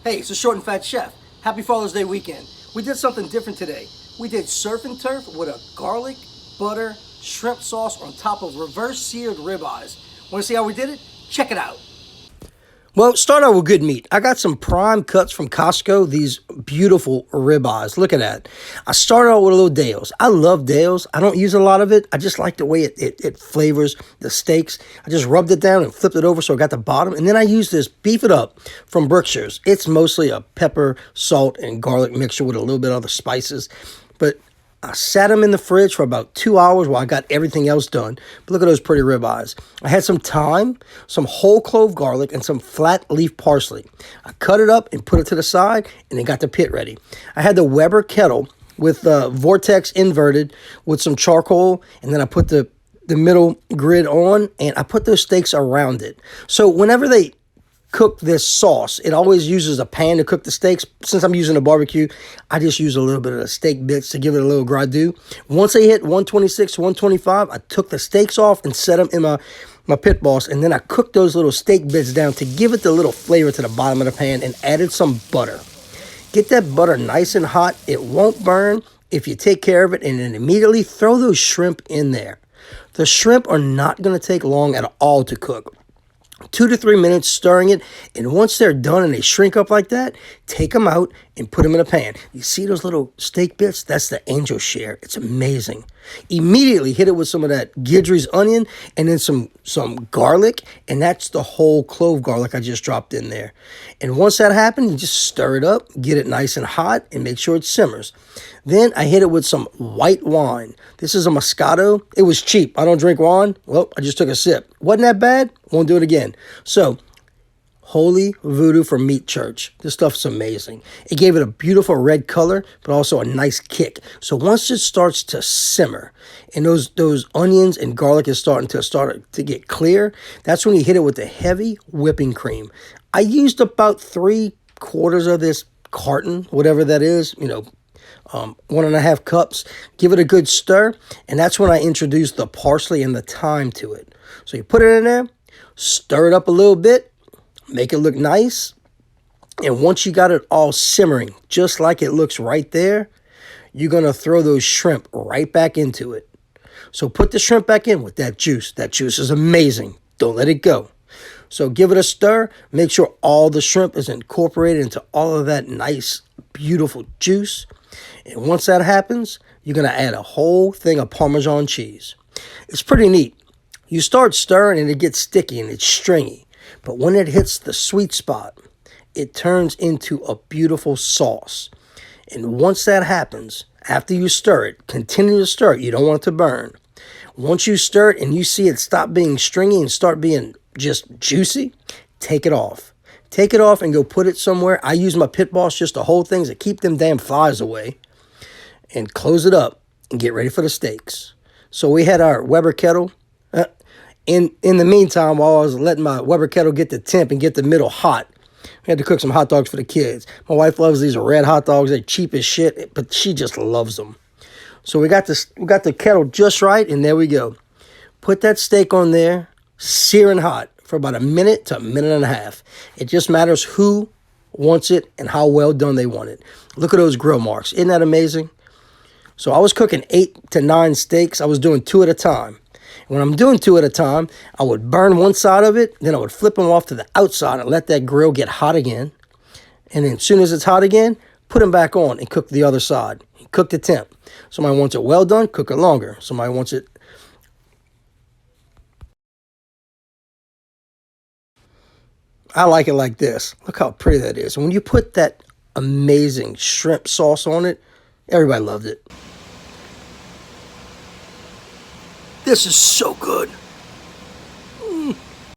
Hey, it's the Short and Fat Chef. Happy Father's Day weekend. We did something different today. We did surf and turf with a garlic, butter, shrimp sauce on top of reverse seared ribeyes. Want to see how we did it? Check it out. Well, start out with good meat. I got some prime cuts from Costco, these beautiful ribeyes. Look at that. I started out with a little Dale's. I love Dale's. I don't use a lot of it. I just like the way it flavors the steaks. I just rubbed it down and flipped it over so I got the bottom. And then I used this Beef It Up from Berkshire's. It's mostly a pepper, salt, and garlic mixture with a little bit of other spices. But I sat them in the fridge for about 2 hours while I got everything else done. But look at those pretty ribeyes. I had some thyme, some whole clove garlic, and some flat leaf parsley. I cut it up and put it to the side, and then got the pit ready. I had the Weber kettle with vortex inverted with some charcoal, and then I put the middle grid on, and I put those steaks around it. So whenever they cook this sauce, it always uses a pan to cook the steaks. Since I'm using a barbecue, I just use a little bit of the steak bits to give it a little gras-doux. Once they hit 126, 125, I took the steaks off and set them in my pit boss, and then I cooked those little steak bits down to give it the little flavor to the bottom of the pan, and added some butter. Get that butter nice and hot. It won't burn if you take care of it, and then immediately throw those shrimp in there. The shrimp are not going to take long at all to cook. 2 to 3 minutes stirring it, and once they're done and they shrink up like that, take them out and put them in a pan. You see those little steak bits? That's the angel share. It's amazing. Immediately hit it with some of that Guidry's onion and then some garlic, and that's the whole clove garlic I just dropped in there. And once that happens, you just stir it up, get it nice and hot, and make sure it simmers. Then I hit it with some white wine. This is a Moscato. It was cheap. I don't drink wine. Well, I just took a sip. Wasn't that bad? Won't do it again. So, Holy Voodoo from Meat Church. This stuff's amazing. It gave it a beautiful red color, but also a nice kick. So once it starts to simmer, and those onions and garlic is starting to get clear, that's when you hit it with the heavy whipping cream. I used about 3/4 of this carton, whatever that is, 1.5 cups. Give it a good stir, and that's when I introduced the parsley and the thyme to it. So you put it in there, stir it up a little bit, make it look nice, and once you got it all simmering, just like it looks right there, you're going to throw those shrimp right back into it. So put the shrimp back in with that juice. That juice is amazing. Don't let it go. So give it a stir. Make sure all the shrimp is incorporated into all of that nice, beautiful juice. And once that happens, you're going to add a whole thing of Parmesan cheese. It's pretty neat. You start stirring and it gets sticky and it's stringy. But when it hits the sweet spot, it turns into a beautiful sauce. And once that happens, after you stir it, continue to stir it. You don't want it to burn. Once you stir it and you see it stop being stringy and start being just juicy, take it off. Take it off and go put it somewhere. I use my pit boss just to hold things to keep them damn flies away. And close it up and get ready for the steaks. So we had our Weber kettle. In the meantime, while I was letting my Weber kettle get the temp and get the middle hot, we had to cook some hot dogs for the kids. My wife loves these red hot dogs. They're cheap as shit, but she just loves them. So we got the kettle just right, and there we go. Put that steak on there, searing hot for about a minute to a minute and a half. It just matters who wants it and how well done they want it. Look at those grill marks. Isn't that amazing? So I was cooking 8 to 9 steaks. I was doing 2 at a time. When I'm doing 2 at a time, I would burn one side of it, then I would flip them off to the outside and let that grill get hot again. And then as soon as it's hot again, put them back on and cook the other side. Cook the temp. Somebody wants it well done, cook it longer. Somebody wants it... I like it like this. Look how pretty that is. And when you put that amazing shrimp sauce on it, everybody loved it. This is so good.